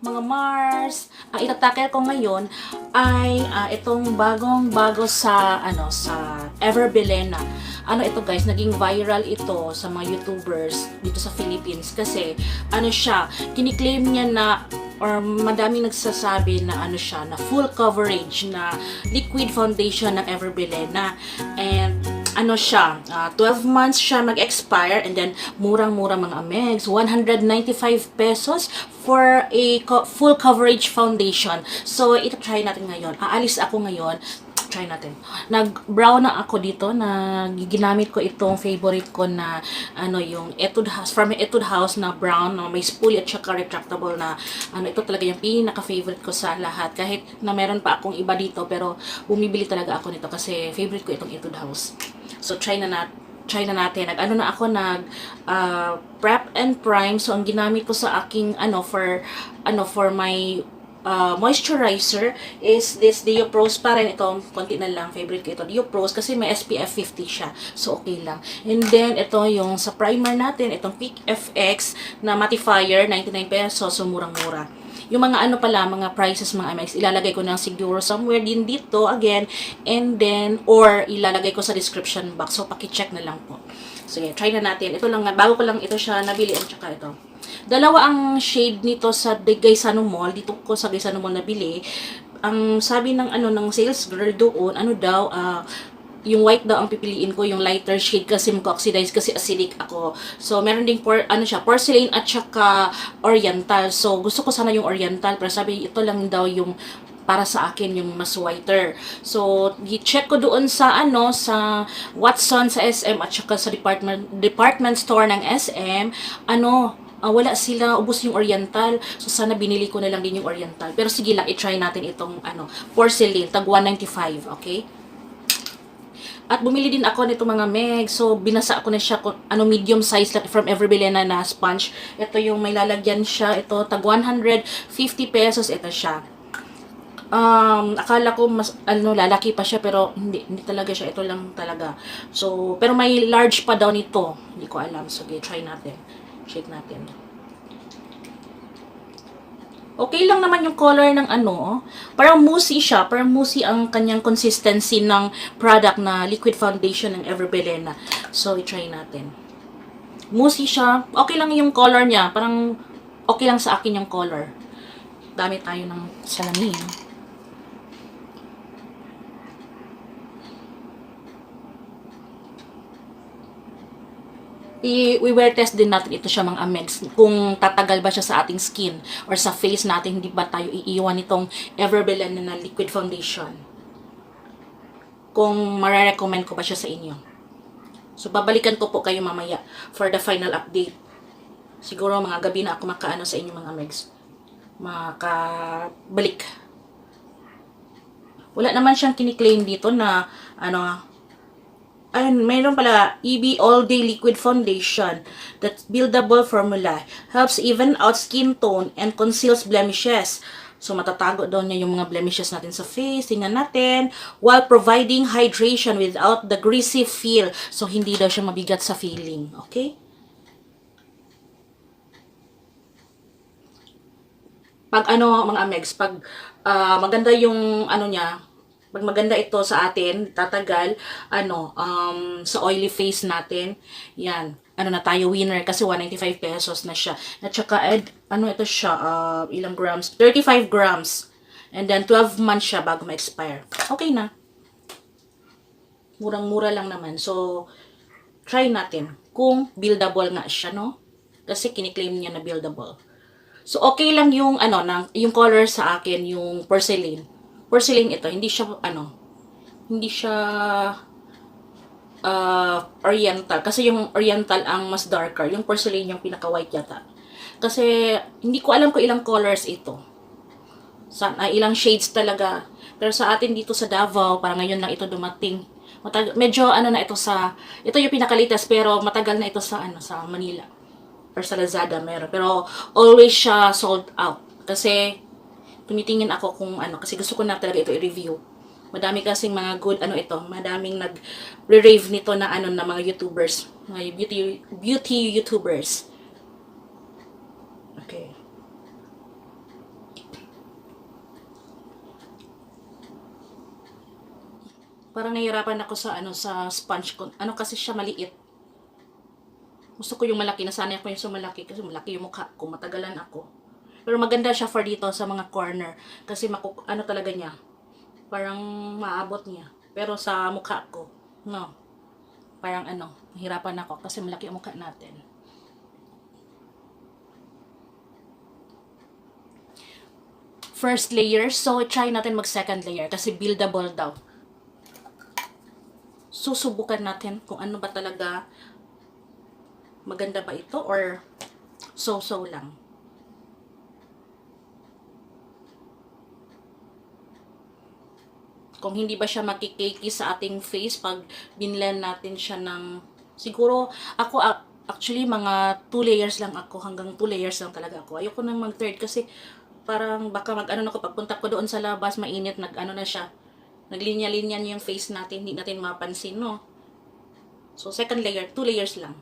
mga Mars. Ang itatakel ko ngayon ay itong bago sa sa Everbelena. Ano ito guys, naging viral ito sa mga YouTubers dito sa Philippines kasi siya, kiniklaim niya na or madaming nagsasabi na siya, na full coverage na liquid foundation ng Everbelena. And siya, 12 months siya mag-expire and then murang-mura mga megs, 195 pesos for a full coverage foundation. So, ito try natin ngayon. Aalis ako ngayon. Try natin. Nag-brown na ako dito na ginamit ko itong favorite ko na yung Etude House, from Etude House na brown na may spoolie at saka retractable na ito talaga yung pinaka-favorite ko sa lahat. Kahit na meron pa akong iba dito pero bumibili talaga ako nito kasi favorite ko itong Etude House. So try na natin. Prep and prime. So ang ginamit ko sa aking for my moisturizer is this Diopros pa rin. Ito, konti na lang. Favorite ko ito. Diopros kasi may SPF 50 siya. So, okay lang. And then, ito yung sa primer natin. Itong Peak FX na mattifier. 99 pesos. So, murang-mura. Yung mga mga prices, mga MX, ilalagay ko na siguro somewhere din dito again. And then, or ilalagay ko sa description box. So, paki-check na lang po. So, yeah, try na natin. Ito lang, bago ko lang ito siya nabili. At saka ito. Dalawa ang shade nito sa Gaisano Mall. Dito ko sa Gaisano Mall nabili. Ang sabi ng ng sales girl doon, yung white daw ang pipiliin ko, yung lighter shade kasi mag-oxidize kasi acidic ako. So meron ding porcelain at saka oriental. So gusto ko sana yung oriental pero sabi ito lang daw yung para sa akin yung mas whiter. So, i-check ko doon sa sa Watson sa SM at saka sa department store ng SM, wala sila, ubos yung oriental. So, sana binili ko na lang din yung oriental. Pero sige lang, i-try natin itong porcelain, tag 195, okay? At bumili din ako nito mga meg. So, binasa ako na siya medium size lang from Everbelena na sponge. Ito yung may lalagyan siya. Ito, tag 150 pesos. Ito siya. Akala ko mas lalaki pa siya pero hindi talaga siya, ito lang talaga. So pero may large pa daw nito, hindi ko alam. So try natin, shake natin. Okay lang naman yung color ng parang moussey siya, parang moussey ang kanyang consistency ng product na liquid foundation ng Everbelena. So i-try natin. Moussey siya, okay lang yung color niya, parang okay lang sa akin yung color. Dami tayo ng salamin. I-wear test din natin ito siya mga megs, kung tatagal ba siya sa ating skin or sa face natin, hindi ba tayo iiwan itong Everbelena na liquid foundation, kung mare-recommend ko ba siya sa inyo. So babalikan ko po kayo mamaya for the final update. Siguro mga gabi na ako makaano sa inyo mga megs, makabalik. Wala naman siyang kiniklaim dito na ayun, mayroon pala, EB All Day Liquid Foundation that buildable formula helps even out skin tone and conceals blemishes. So, matatago daw niya yung mga blemishes natin sa face. Tingnan natin. While providing hydration without the greasy feel. So, hindi daw siya mabigat sa feeling. Okay? Pag mga megs, pag maganda yung niya, pag maganda ito sa atin, tatagal, sa oily face natin, yan, na tayo, winner, kasi 195 pesos na siya. At saka, ito siya, ilang grams? 35 grams. And then, 12 months siya bago ma-expire. Okay na. Murang-mura lang naman. So, try natin kung buildable nga siya, no? Kasi kiniklaim niya na buildable. So, okay lang yung, yung color sa akin, yung porcelain. Porcelain ito, hindi siya oriental. Kasi yung oriental ang mas darker. Yung porcelain yung pinaka-white yata. Kasi, hindi ko alam kung ilang colors ito. Ilang shades talaga. Pero sa atin dito sa Davao, parang ngayon lang ito dumating. Medyo ito yung pinakalitas, pero matagal na ito sa Manila. Or sa Lazada meron. Pero, always siya sold out. Kasi, tumitingin ako kung kasi gusto ko na talaga ito i-review. Madami kasing mga good, madaming nag-rave nito na na mga YouTubers, mga beauty YouTubers. Okay. Parang nahihirapan ako sa ano sa sponge ko. Ano kasi siya maliit. Gusto ko yung malaki. Nasanay ako yung sa malaki kasi malaki yung mukha ko. Matagalan ako. Pero maganda siya for dito sa mga corner. Kasi ano talaga niya. Parang maabot niya. Pero sa mukha ko, no. Parang ano, nahirapan ako kasi malaki ang mukha natin. First layer, so try natin mag second layer kasi buildable daw. Susubukan natin kung ano ba talaga, maganda ba ito or so-so lang. Kung hindi ba siya makikiki sa ating face pag binlend natin siya ng, siguro ako actually mga 2 layers lang ako, hanggang 2 layers lang talaga ako. Ayoko nang mag third kasi parang baka mag ano na ko pagpunta ko doon sa labas, mainit, nag ano na siya, naglinya-linya yung face natin, hindi natin mapansin, no. So second layer, 2 layers lang.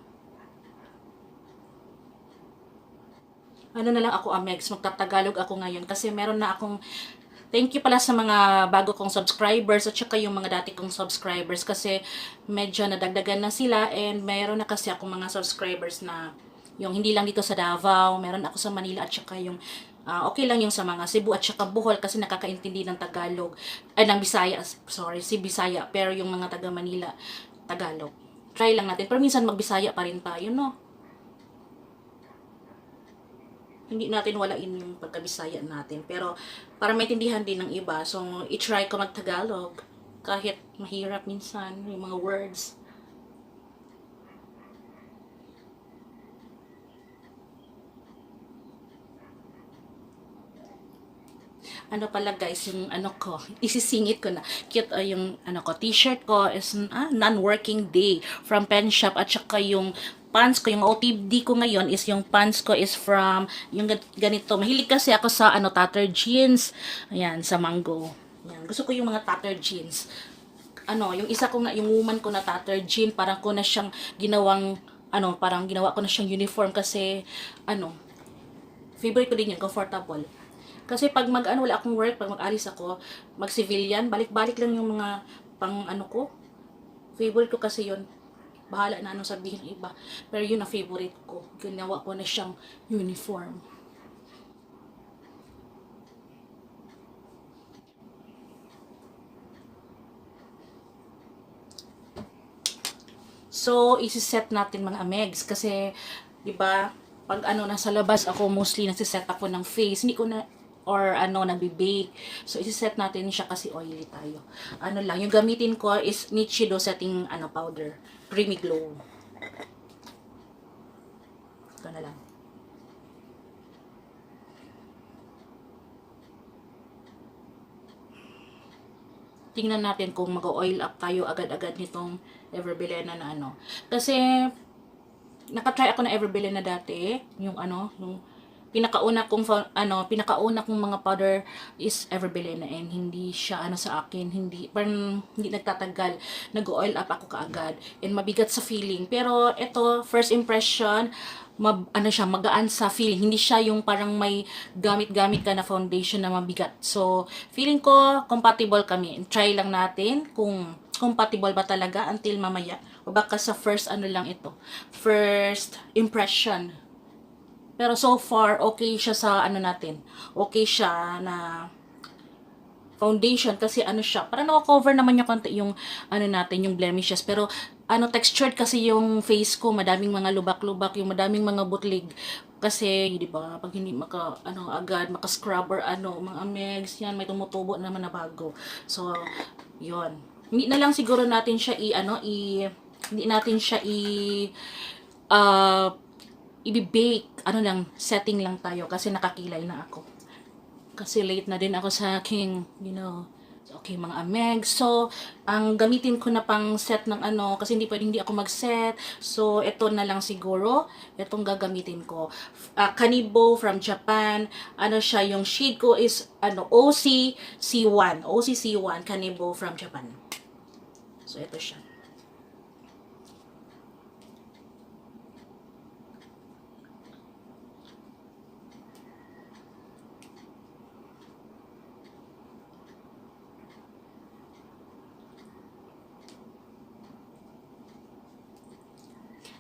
Ano na lang ako, Amex, magtatagalog ako ngayon kasi meron na akong, thank you pala sa mga bago kong subscribers at saka yung mga dati kong subscribers kasi medyo nadagdagan na sila, and meron na kasi akong mga subscribers na yung hindi lang dito sa Davao, meron ako sa Manila at saka yung okay lang yung sa mga Cebu at saka Bohol kasi nakakaintindi ng Tagalog, ay ng Bisaya, sorry, si Bisaya, pero yung mga taga Manila, Tagalog. Try lang natin, pero minsan magbisaya pa rin tayo, no? Hindi natin walain yung pagkabisaya natin. Pero, para maintindihan din ng iba, so, i-try ko mag-Tagalog. Kahit mahirap minsan, yung mga words. Ano pala guys, yung ano ko, isisingit ko na. Cute yung ano ko, t-shirt ko is non-working day from Pen Shop, at saka yung pants ko, yung OTD ko ngayon is yung pants ko is from yung ganito. Mahilig kasi ako sa ano tattered jeans. Ayan, sa Mango. Ayan, gusto ko yung mga tattered jeans. Ano, yung isa ko na, yung woman ko na tattered jean, parang ko na siyang ginawang, ano, parang ginawa ko na siyang uniform kasi, ano, favorite ko din yun, comfortable. Kasi pag mag-ano, wala akong work, pag mag-alis ako, mag-civilian, balik-balik lang yung mga pang ano ko. Favorite ko kasi yun. Bahala na anong sabihin ng iba. Pero yun ang favorite ko. Ginawa ko na siyang uniform. So, isi-set natin mga amegs kasi, 'di ba, pag ano nasa labas ako, mostly nasi-set ako ng face, hindi ko na or ano nagbe-bake. So, isi-set natin siya kasi oily tayo. Ano lang, yung gamitin ko is Nichido setting ano powder, creamy glow. Ito na lang. Tingnan natin kung mag-oil up tayo agad-agad nitong Everbilena na ano. Kasi nakatry ako na Everbilena dati, yung ano, yung pinakauna kong mga powder is Everbilena, and hindi siya ano sa akin, parang hindi nagtatagal, nag-oil up ako kaagad and mabigat sa feeling. Pero ito, first impression, ano siya, magaan sa feeling, hindi siya yung parang may gamit-gamit ka na foundation na mabigat. So feeling ko compatible kami, try lang natin kung compatible ba talaga until mamaya, o baka sa first ano lang ito, first impression. Pero so far, okay siya sa ano natin. Okay siya na foundation kasi ano siya, parang nako-cover naman niya konti yung ano natin, yung blemishes. Pero ano, textured kasi yung face ko, madaming mga lubak-lubak, yung madaming mga butlig. Kasi, di ba, pag hindi ano, agad, maka-scrubber, ano, mga amegs, yan, may tumutubo naman na bago. So, yon. Hindi na lang siguro natin siya hindi natin siya uh, i-bake, ano lang, setting lang tayo kasi nakakilay na ako. Kasi late na din ako sa aking, okay, mga ameg. So, ang gamitin ko na pang set ng ano, kasi hindi ako mag-set. So, ito na lang siguro. Itong gagamitin ko. Kanibo from Japan. Ano siya, yung shade ko is, OCC1. OCC1, Kanibo from Japan. So, ito siya.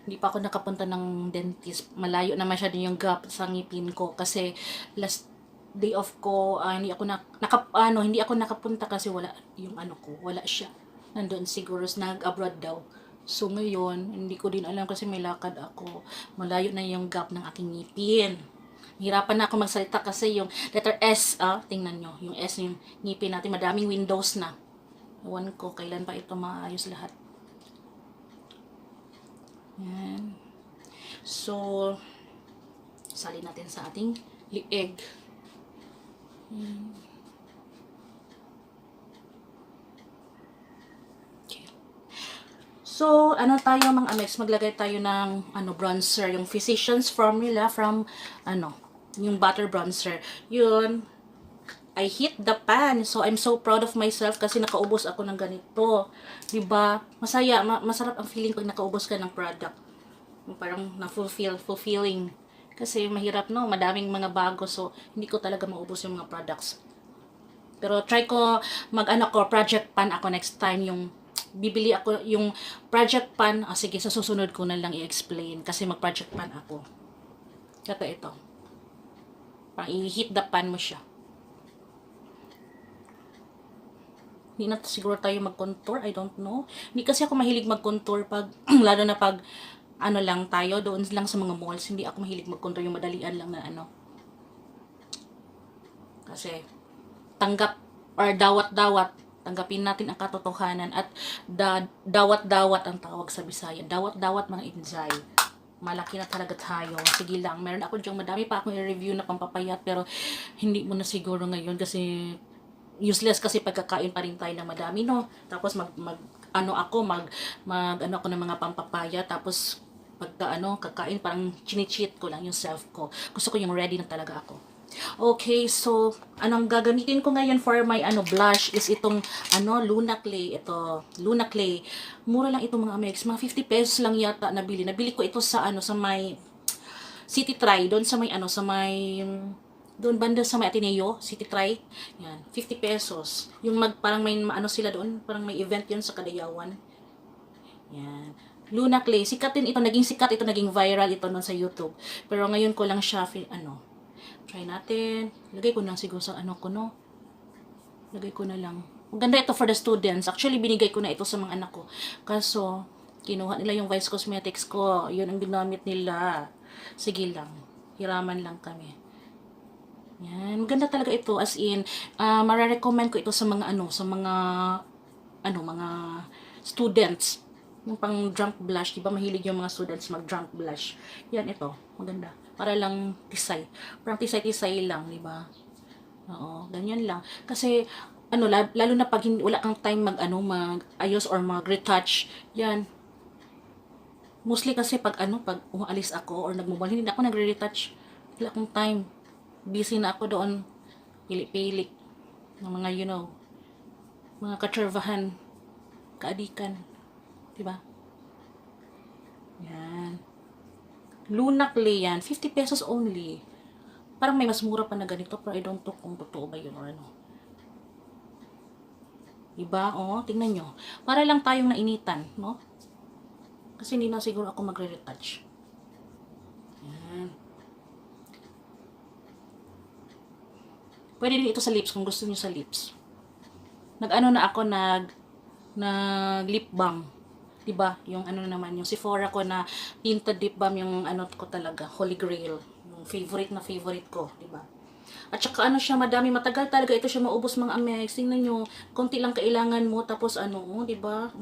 Hindi pa ako nakapunta ng dentist. Malayo na masyado yung gap sa ngipin ko kasi last day off ko, hindi ako hindi ako nakapunta kasi wala yung ano ko, wala siya. Nandoon siguro nag-abroad daw. So ngayon, hindi ko din alam kasi may lakad ako. Malayo na yung gap ng aking ngipin. Hirapan na ako magsalita kasi yung letter S, tingnan nyo, yung S yung ngipin natin, madaming windows na. Ewan ko, kailan pa ito maayos lahat. Yan. So, salin natin sa ating lieg. Yan. Okay. So, ano tayo mga amex, maglagay tayo ng bronzer, yung Physicians Formula from yung butter bronzer. Yun, I hit the pan. So, I'm so proud of myself kasi nakaubos ako ng ganito. Diba? Masaya, masarap ang feeling pag nakaubos ka ng product. Parang fulfilling. Kasi mahirap, no? Madaming mga bago. So, hindi ko talaga maubos yung mga products. Pero, try ko project pan ako next time. Yung, bibili ako yung project pan. Sige, sa susunod ko na lang i-explain. Kasi mag-project pan ako. Kata ito. Parang i-hit the pan mo siya. Hindi na siguro tayo mag-contour. I don't know. Hindi kasi ako mahilig mag-contour pag, lalo na pag, lang tayo, doon lang sa mga malls. Hindi ako mahilig mag-contour, yung madalian lang na Kasi, tanggap, or dawat-dawat, tanggapin natin ang katotohanan at dawat-dawat ang tawag sa Bisaya. Dawat-dawat mga injay. Malaki na talaga tayo. Sige lang, meron ako diyang madami pa akong i-review na pampapayat pero hindi mo na siguro ngayon kasi useless kasi pagkakain pa rin tayo ng madami, no? Tapos ako ng mga pampapaya, tapos kakain parang chini-cheat ko lang yung self ko. Gusto ko yung ready na talaga ako. Okay, so anong gagamitin ko ngayon for my blush is itong Luna Clay. Ito, Luna Clay. Mura lang itong mga amex, mga 50 pesos lang yata nabili. Nabili ko ito sa sa may City Try, doon sa may doon banda sa may Ateneo, City Try. Yan, 50 pesos. Yung parang may sila doon, parang may event yun sa Kadayawan. Yan. Luna Clay, sikat din ito, naging viral ito noon sa YouTube. Pero ngayon ko lang siya, try natin. Lagay ko lang siguro sa ko, no? Lagay ko na lang. Maganda ito for the students. Actually, binigay ko na ito sa mga anak ko. Kaso, kinuha nila yung Vice Cosmetics ko. Yun ang ginamit nila. Sige lang. Hiraman lang kami. Yan, maganda talaga ito, as in, mare-recommend ko ito sa mga mga students. Yung pang drunk blush, di ba mahilig yung mga students mag drunk blush. Yan, ito, maganda. Para lang tisay. Parang tisay-tisay lang, di ba? Oo, ganyan lang. Kasi, lalo na pag wala kang time mag-ayos or mag-retouch, yan. Mostly kasi pag umaalis ako or nagmumul, hindi na ako nagre-retouch. Wala akong time. Busy na ako doon, pili-pili ng mga mga katservahan, kaadikan, diba? Yan, Luna Clay yan, 50 pesos only. Parang may mas mura pa na ganito, pero I don't know kung totoo ba yun or diba? Tingnan nyo, para lang tayong nainitan, no? Kasi hindi na siguro ako magre-retouch. Yan. Pwede din ito sa lips kung gusto niyo sa lips. Na ako nag lip balm. 'Di ba? Yung naman, yung Sephora ko na tinted lip balm, yung ko talaga, Holy Grail. Yung favorite ko, 'di ba? At saka siya, matagal talaga ito siya maubos mga amex. Tingnan niyo, konti lang kailangan mo tapos 'di ba?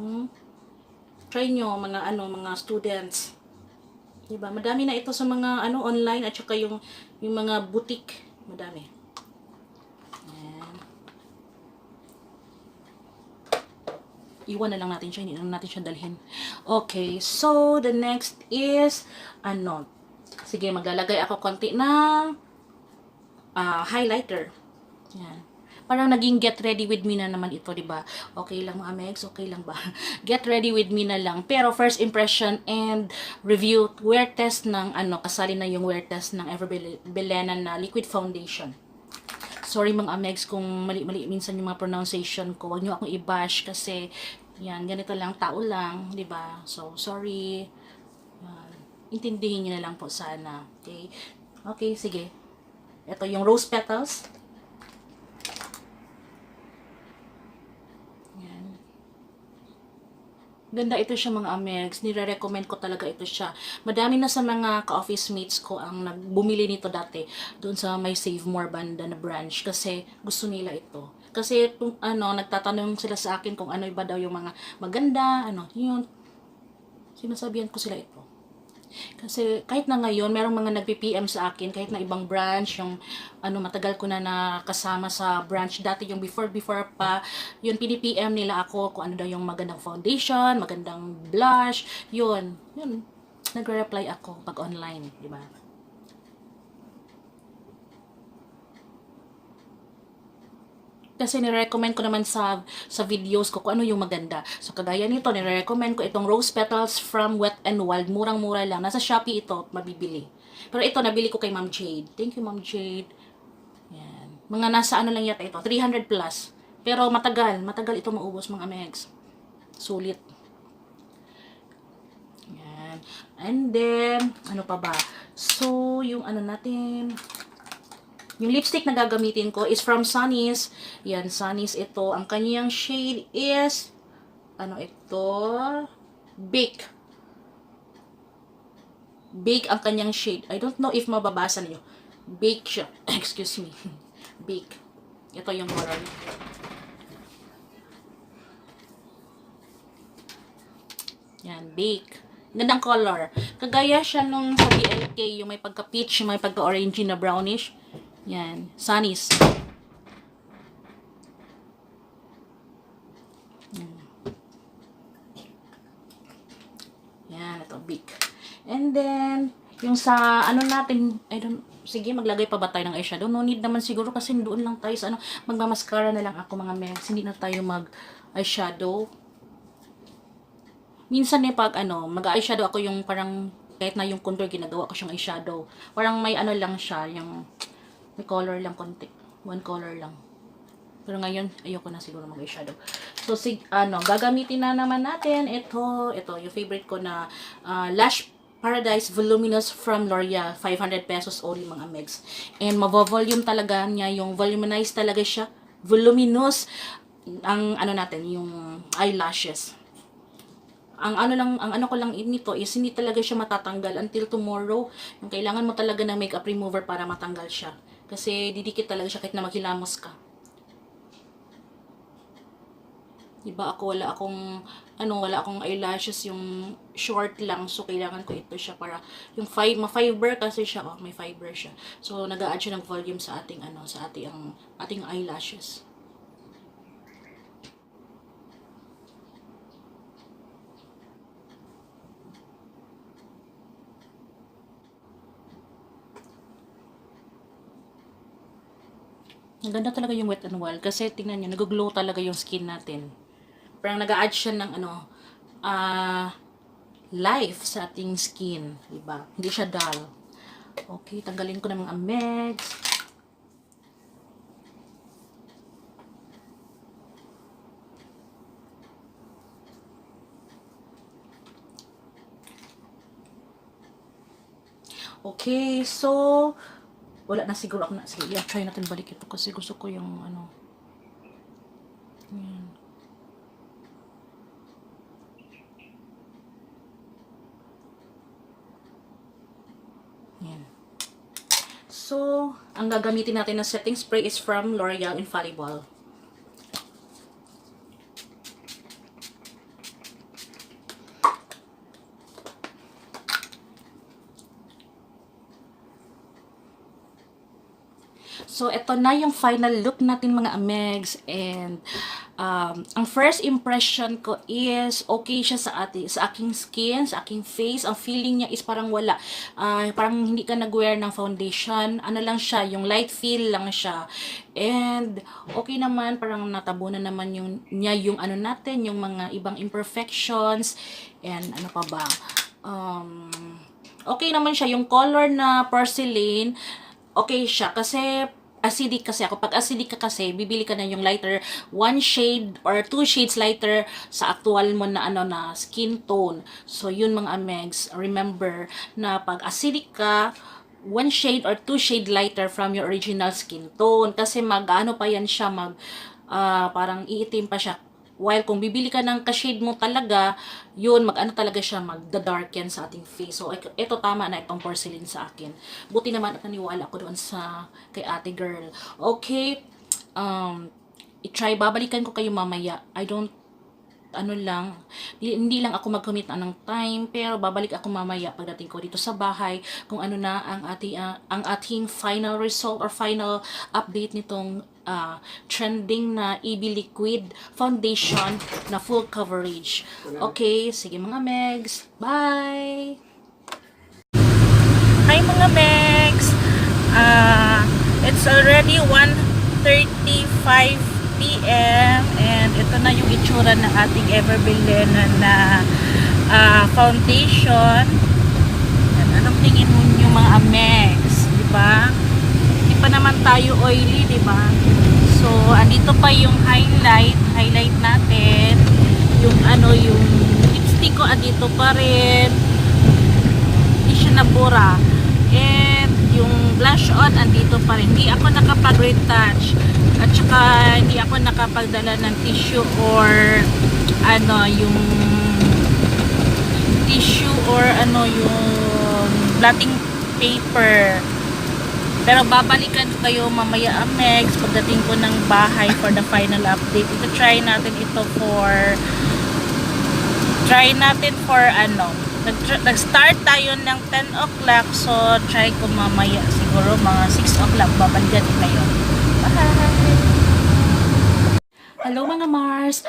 Try niyo mga students. 'Di ba? Madami na ito sa mga online at saka yung mga boutique, madami. Iwan na lang natin siya, hindi na natin siya dalhin. Okay, so the next is sige, maglalagay ako konti ng highlighter. Yan. Parang naging get ready with me na naman ito, di ba? Okay lang mga megs, okay lang ba? Get ready with me na lang. Pero first impression and review, wear test ng kasali na yung wear test ng Ever Belena na liquid foundation. Sorry mga amegs kung mali-mali minsan yung mga pronunciation ko. Huwag nyo akong i-bash kasi yan, ganito lang, tao lang, di ba? So, sorry. Yan. intindihin nyo na lang po sana. Okay? Okay, sige. Ito yung rose petals. Yan. Ganda ito siya mga amegs. Nire-recommend ko talaga ito siya. Madami na sa mga ka-office mates ko ang bumili nito dati doon sa may Save More banda na branch kasi gusto nila ito. Kasi nagtatanong sila sa akin kung ano iba daw yung mga maganda, yun. Sinasabihan ko sila ito. Kasi kahit na ngayon, merong mga nagpi-PM sa akin, kahit na ibang branch, yung matagal ko na nakasama sa branch dati, yung before pa, yun, pini-PM nila ako kung ano daw yung magandang foundation, magandang blush, yun, nagre-reply ako pag online, di ba? Kasi nire-recommend ko naman sa videos ko kung ano yung maganda. So, kagaya nito, nire-recommend ko itong Rose Petals from Wet n Wild. Murang-mura lang. Nasa Shopee ito, mabibili. Pero ito, nabili ko kay Ma'am Jade. Thank you, Ma'am Jade. Yan. Mga nasa ano lang yata ito, 300 plus. Pero matagal ito maubos mga megs. Sulit. Yan. And then, ano pa ba? So, yung natin, yung lipstick na gagamitin ko is from Sunny's. Yan, Sunny's ito. Ang kanyang shade is, ito? Bake. Bake ang kanyang shade. I don't know if mababasa niyo. Bake siya. Excuse me. Bake. Ito yung color. Yan, bake. Gandang color. Kagaya siya nung sa BLK, yung may pagka-peach, may pagka-orange na brownish. Yan, Sunny's. Yan, ito, big. And then, yung sa, natin, sige, maglagay pa ba tayo ng eyeshadow? No need naman siguro kasi doon lang tayo sa, magmamaskara na lang ako mga megs. Hindi na tayo mag-eyeshadow. Minsan pag, mag-eyeshadow ako yung parang, kahit na yung contour, ginagawa ko siyang eyeshadow. Parang may lang siya, yung, may color lang konti. One color lang. Pero ngayon, ayoko na siguro mag-eyeshadow. So, gagamitin na naman natin ito, yung favorite ko na Lash Paradise Voluminous from L'Oreal. 500 pesos only mga megs. And mavo-volume talaga niya, yung voluminize talaga siya. Voluminous ang natin, yung eyelashes. Ang ano ko lang nito is hindi talaga siya matatanggal until tomorrow. Yung kailangan mo talaga ng makeup remover para matanggal siya. Kasi didikit talaga siya kahit na maghilamos ka. Diba wala akong eyelashes, yung short lang. So, kailangan ko ito siya para, yung ma-fiber kasi siya, may fiber siya. So, nag-a-add siya ng volume sa ating, ating eyelashes. Ang ganda talaga yung Wet n Wild kasi tingnan nyo, nag-glow talaga yung skin natin. Parang nag-a-add siya ng life sa ating skin, diba? Hindi siya dull. Okay, tanggalin ko na mga megs. Okay, so wala na siguro ako na. Sige, try natin balik ito kasi gusto ko yung Yan. Yan. So, ang gagamitin natin na setting spray is from L'Oreal Infallible. So, ito na yung final look natin mga amegs. And, ang first impression ko is, okay siya sa aking skin, sa aking face. Ang feeling niya is parang wala. Parang hindi ka nag-wear ng foundation. Ano lang siya, yung light feel lang siya. And, okay naman, parang natabunan naman niya yung natin, yung mga ibang imperfections. And, ano pa ba? Okay naman siya. Yung color na porcelain, okay siya. Kasi, acidic kasi ako. Pag acidic ka kasi, bibili ka na yung lighter, one shade or two shades lighter sa actual mo na ano na skin tone. So, yun mga amegs, remember na pag acidic ka, one shade or two shade lighter from your original skin tone. Kasi mag-ano pa yan siya, parang iitim pa siya. While kung bibili ka ng ka-shade mo talaga, yun, mag-ano talaga siya, mag-darken sa ating face. So, ito tama na itong porcelain sa akin. Buti naman at naniwala ko doon sa kay ate girl. Okay, i-try, babalikan ko kayo mamaya. I don't ano lang, hindi lang ako mag-commit ng time, pero babalik ako mamaya pagdating ko dito sa bahay kung ano na ang ating final result or final update nitong trending na EB Liquid Foundation na full coverage. Okay, sige mga Megs. Bye! Hi mga Megs! It's already 1:35 p.m. and ito na yung itsura ng ating Everbillion na foundation. And anong tingin mo yung mga Amex, di ba? Hindi pa naman tayo oily, di ba? So, andito pa yung highlight natin. Yung ano, yung lipstick ko andito pa rin. Hindi siya nabura. And yung blush on andito pa rin. Hindi ako nakapag-retouch. At saka hindi ako nakapagdala ng tissue or ano yung tissue or ano yung blotting paper. Pero babalikan ko kayo mamaya Amex pagdating ko ng bahay for the final update. Try natin for ano. Nag-start tayo ng 10 o'clock, so try ko mamaya siguro mga 6 o'clock babalikan ko kayo. Hello mga Mars!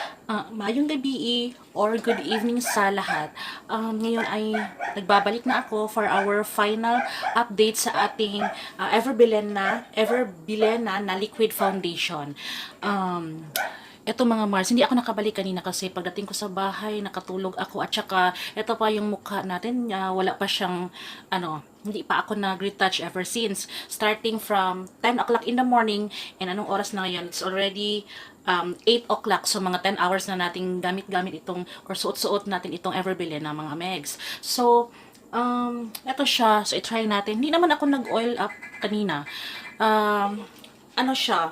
Mayong gabi or good evening sa lahat. Ngayon ay nagbabalik na ako for our final update sa ating Everbillion na liquid foundation. Eto mga Mars, hindi ako nakabalik kanina kasi pagdating ko sa bahay, nakatulog ako at saka ito pa yung mukha natin, wala pa siyang hindi pa ako nag-retouch ever since. Starting from 10 o'clock in the morning and anong oras na ngayon? It's already 8 o'clock. So mga 10 hours na nating gamit-gamit itong or suot-suot natin itong Everbillion na mga Megs. So, eto siya. So, i-try natin. Hindi naman ako nag-oil up kanina. Ano siya?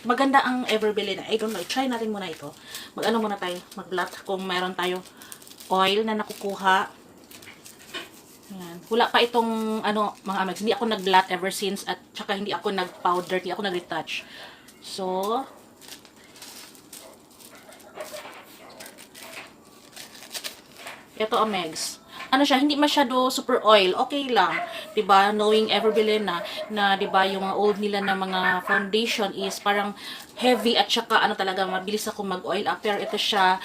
Maganda ang Everbillion. I don't know. Try natin muna ito. Mag-ano muna tayo. Mag-blot kung mayroon tayo oil na nakukuha. Yan. Wala pa itong mga Amex. Hindi ako nag-blot ever since at saka hindi ako nag-powder. Hindi ako nag-retouch. So, ito Amex. Ano siya, hindi masyado super oil, okay lang. 'Di ba? Knowing Everbillion na 'di ba, yung mga old nila na mga foundation is parang heavy at saka talaga mabilis ako mag-oil up. Pero ito siya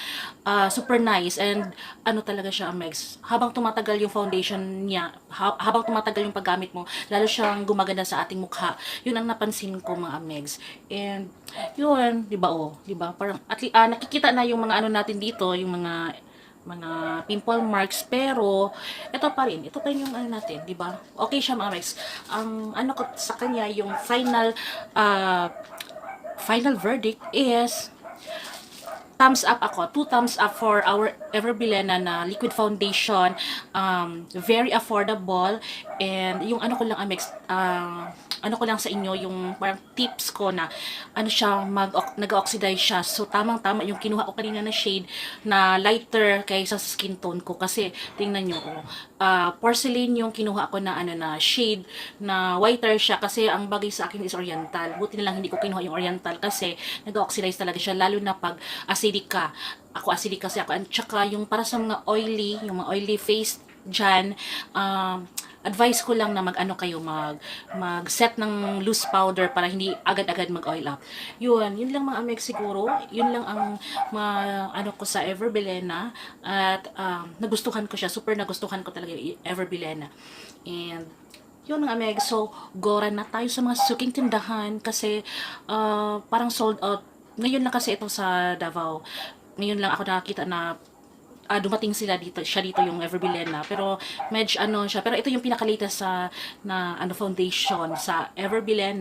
super nice and talaga siya Amex. Habang tumatagal yung foundation niya, habang tumatagal yung paggamit mo, lalo siyang gumaganda sa ating mukha. Yun ang napansin ko mga Amex. And yun, 'di ba 'di ba? Parang nakikita na yung mga natin dito, yung mga pimple marks, pero ito pa rin yung natin, di ba? Okay siya mga Mex. Ang ko sa kanya, yung final verdict is thumbs up ako. 2 thumbs up for our Everbillion na liquid foundation. Very affordable. And yung ko lang Amex, ko lang sa inyo, yung parang tips ko na siya, nag-oxidize siya. So, tamang-tama yung kinuha ko kanina na shade na lighter kaysa sa skin tone ko. Kasi, tingnan nyo, porcelain yung kinuha ko na na shade na whiter siya. Kasi, ang bagay sa akin is oriental. Buti na lang hindi ko kinuha yung oriental kasi nag-oxidize talaga siya. Lalo na pag acidic ka. Ako acidic kasi ako. At saka, yung para sa mga yung mga oily face dyan, advice ko lang na kayo mag-set ng loose powder para hindi agad-agad mag-oil up. Yun lang mga Amex siguro. Yun lang ang ko sa Everbillion at nagustuhan ko siya. Super nagustuhan ko talaga yung Everbillion. And yun mga Meg, so gora na tayo sa mga suking tindahan kasi parang sold out. Ngayon lang kasi ito sa Davao. Ngayon lang ako nakakita na dumating siya dito yung Everbillion pero medyo siya, pero ito yung pinaka-latest sa foundation sa Everbillion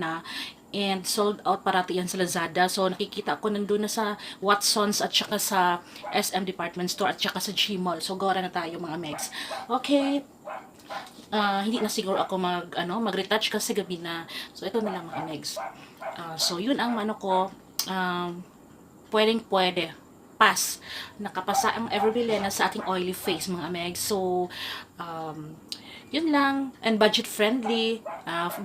and sold out parati yan sa Lazada. So nakikita ko nandun na sa Watsons at saka sa SM Department Store at saka sa Gmall. So gora na tayo mga megs. Okay. Hindi na siguro ako mag-retouch kasi gabi na. So ito na lang mga megs. So yun ang ko, pwede. Pass. Nakapasa ang Everbilena sa ating oily face mga megs. So yun lang, and budget friendly,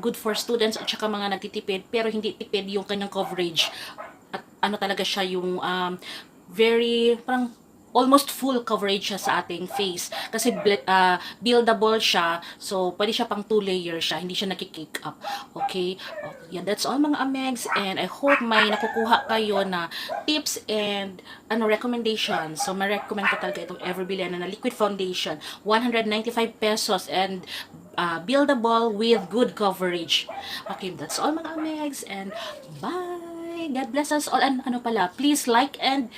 good for students at saka mga nagtitipid, pero hindi tipid yung kanyang coverage. At talaga siya yung very, parang almost full coverage siya sa ating face. Kasi buildable siya, so pwede siya pang 2 layer siya, hindi siya nakikake up. Okay? Yeah, that's all mga amegs, and I hope may nakukuha kayo na tips and recommendations. So, ma-recommend ko talaga itong Everbilena na liquid foundation, 195 pesos, and buildable with good coverage. Okay, that's all mga amegs, and bye! God bless us all, and please like and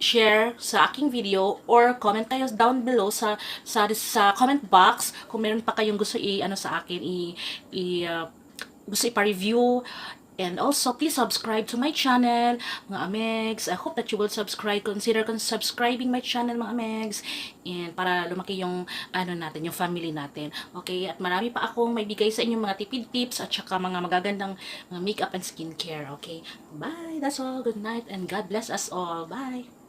share sa aking video or comment kayo down below sa comment box kung meron pa kayong gusto sa akin gusto ipa-review. And also, please subscribe to my channel, mga amegs. I hope that you will subscribe. Consider subscribing my channel, mga amegs. And para lumaki yung, natin, yung family natin. Okay? At marami pa akong may bigay sa inyo mga tipid tips at saka mga magagandang makeup and skincare. Okay? Bye! That's all. Good night and God bless us all. Bye!